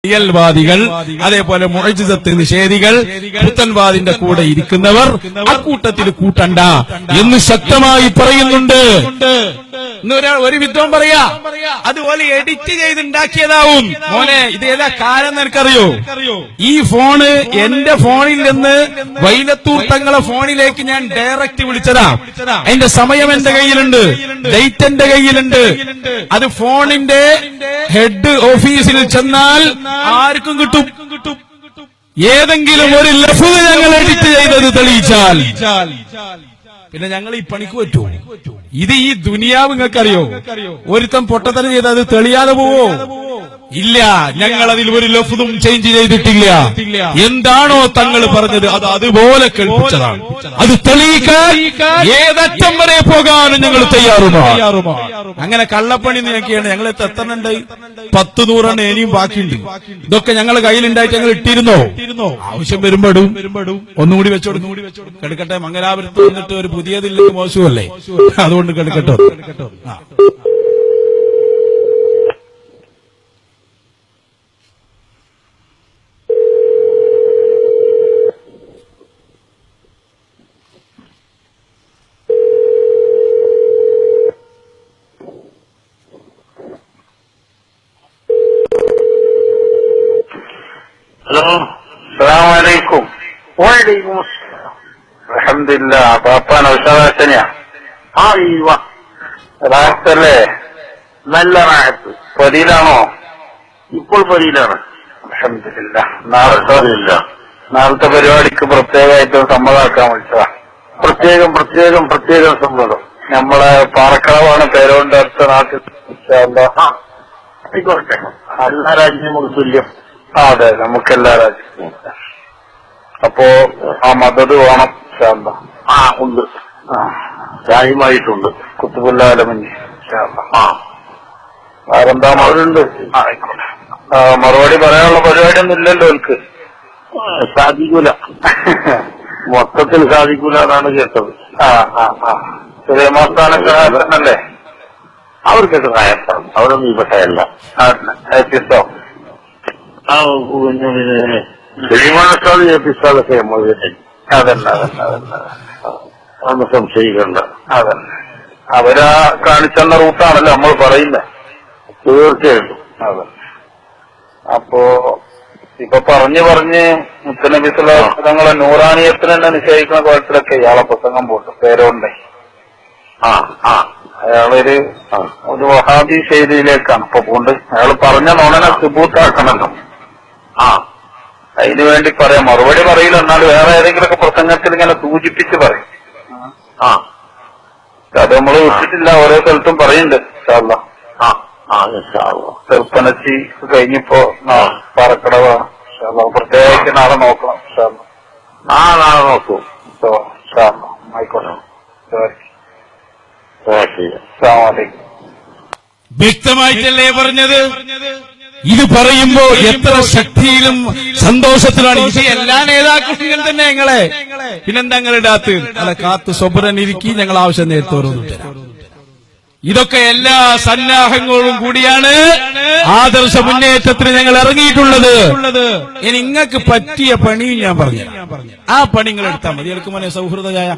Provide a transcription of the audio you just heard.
റിയൽവാദികൾ, അതേപോലെ മുഅ്ജിസത്ത് നിഷേധികൾ, പുത്തൻവാദിന്റെ കൂടെ ഇരിക്കുന്നവർ അക്കൂട്ടത്തിൽ കൂട്ടണ്ട എന്ന് ശക്തമായി പറയുന്നുണ്ട്. ഒരു വിദ്വാൻ പറയാ അതുപോലെ എഡിറ്റ് ചെയ്തുണ്ടാക്കിയതാവും. മോനെ ഇത് ഏതാ കാലം നിനക്കറിയോ? ഈ ഫോണ് എന്റെ ഫോണിൽ നിന്ന് വൈലത്തൂർ തങ്ങളെ ഫോണിലേക്ക് ഞാൻ ഡയറക്റ്റ് വിളിച്ചതാ. അതിന്റെ സമയം എന്റെ കയ്യിലുണ്ട്, ഡേറ്റ് എന്റെ കയ്യിലുണ്ട്. അത് ഫോണിന്റെ ഹെഡ് ഓഫീസിൽ ചെന്നാൽ ആർക്കും കിട്ടും. ഏതെങ്കിലും ഒരു ലഫ്ള് ഞങ്ങൾ എഡിറ്റ് ചെയ്തത് തെളിയിച്ചാൽ പിന്നെ ഞങ്ങൾ ഈ പണിക്ക് പറ്റുമോ? ഇത് ഈ ദുനിയാവ് നിങ്ങൾക്കറിയോ? ഒരുത്തം പൊട്ടത്തരം ചെയ്ത് അത് തെളിയാതെ പോവോ? ഇല്ല, ഞങ്ങൾ അതിൽ ഒരു ലഫ്ളും ചേഞ്ച് ചെയ്തിട്ടില്ല. എന്താണോ തങ്ങൾ പറഞ്ഞത് അത് അതുപോലെ കേൾപ്പിച്ചതാണ്. അത് തെളിയിക്കാൻ ഏതറ്റം വരെ പോകാനും ഞങ്ങൾ തയ്യാറുമാണ്. അങ്ങനെ കള്ളപ്പണി നോക്കിയാണ് ഞങ്ങൾ എത്തണുണ്ട്. 10-100 ഇനിയും ബാക്കിയുണ്ട്. ഇതൊക്കെ ഞങ്ങൾ കയ്യിലുണ്ടായിട്ട് ഞങ്ങൾ ഇട്ടിരുന്നോ? ആവശ്യം വരുമ്പോഴും ഒന്നുകൂടി വെച്ചോടും. കെടുക്കട്ടെ, മംഗലാപുരത്ത് വന്നിട്ട് ഒരു പുതിയതില്ലെങ്കിൽ മോശമല്ലേ, അതുകൊണ്ട് കെടുക്കട്ടോ. ഹലോ, അസ്സലാമലൈക്കും. വലൈക്കും അസ്സലാം. അൽഹംദുലില്ലാ. പാപ്പാൻ ഉഷാറാശനിയാ? റാഹത്തല്ലേ? നല്ല റാഹത്ത്. പൊരിയിലാണോ? ഇപ്പോൾ പൊരിയിലാണ്. അൽഹംദുലില്ലാ. നാളത്തെ പരിപാടിക്ക് പ്രത്യേകമായിട്ട് സമ്മതമാക്കാൻ വിളിച്ചതാ. പ്രത്യേകം സമ്മതം. നമ്മളെ പാറക്കാവാണ് പേരോണ്ട് അടുത്ത നാട്ടിൽ. ആയിക്കോട്ടെ. എല്ലാ രാജ്യവും നമുക്ക് തുല്യം. അതെ, നമുക്കെല്ലാ രാജ്യവും. അപ്പോ ആ മദത് വേണം. ഉണ്ട്, രാജ്യമായിട്ടുണ്ട്. കുത്തുബുല്ലാലമഞ്ഞ്. വേറെന്താ മകളുണ്ട്? ആയിക്കോട്ടെ. മറുപടി പറയാനുള്ള പരിപാടിയൊന്നും ഇല്ലല്ലോ എനിക്ക്. സാധിക്കൂല, മൊത്തത്തിൽ സാധിക്കൂല എന്നാണ് കേട്ടത്. ചെറിയ മാസ്ഥാനൊക്കെ അല്ലേ? അവർക്കൊക്കെ നയത്താണ്. അവരൊന്നും ഈ പെട്ടയല്ല. വ്യത്യസ്തോ ഏൽപ്പിച്ചാലൊക്കെ അതല്ല അതൊന്നും സംശയിക്കണ്ട. അതല്ല, അവരാ കാണിച്ചെന്ന റൂട്ടാണല്ലോ നമ്മൾ പറയുന്നത്. തീർച്ചയായിട്ടും. അതെ. അപ്പോ ഇപ്പൊ പറഞ്ഞ് മുത്തനബി സ്വല്ലല്ലാഹു അലൈഹി വസല്ലം നൂറാനിയത്തിന് തന്നെ നിശ്ചയിക്കുന്ന കോലത്തിലൊക്കെ ഇയാളെ പ്രസംഗം പോട്ടു പേരോണ്ടേ. അയാളൊരു വഹാബി ശൈലിയിലേക്കാണ് ഇപ്പൊ പോണ്ട്. അയാൾ പറഞ്ഞ നോണനെ സുബൂത്താക്കണല്ലോ. അതിനു വേണ്ടി പറയാം. മറുപടി പറയില്ല, എന്നാലും വേറെ ഏതെങ്കിലുമൊക്കെ പ്രസംഗത്തിൽ ഇങ്ങനെ സൂചിപ്പിച്ച് പറയും. അത് നമ്മൾ വിട്ടിട്ടില്ല, ഓരോ സ്ഥലത്തും പറയുന്നുണ്ട്. ചെറുപ്പനച്ചി കഴിഞ്ഞിപ്പോ പാറക്കടവാണ്. പ്രത്യേകിച്ച് നാളെ നോക്കണം. നാളെ നോക്കൂ. ആയിക്കോട്ടെ. വ്യക്തമായിട്ടല്ലേ പറഞ്ഞത്? ഇത് പറയുമ്പോ എത്ര ശക്തിയിലും സന്തോഷത്തിലാണ്. ഇത് എല്ലാ നേതാക്കളും തന്നെ ഞങ്ങളെ പിന്നെന്താ ഇടാത്ത് അല്ല കാത്ത് സ്വപ്നനിരിക്കി ഞങ്ങൾ ആവശ്യം നേരത്തെ ഓരോന്നും തരാം. ഇതൊക്കെ എല്ലാ സന്നാഹങ്ങളും കൂടിയാണ് ആദർശ മുന്നേറ്റത്തിന് ഞങ്ങൾ ഇറങ്ങിയിട്ടുള്ളത്. ഇനി നിങ്ങൾക്ക് പറ്റിയ പണിയും ഞാൻ പറഞ്ഞു, ആ പണി നിങ്ങൾ എടുത്താൽ മതി. എനിക്ക് മോനെ സൗഹൃദ ചായ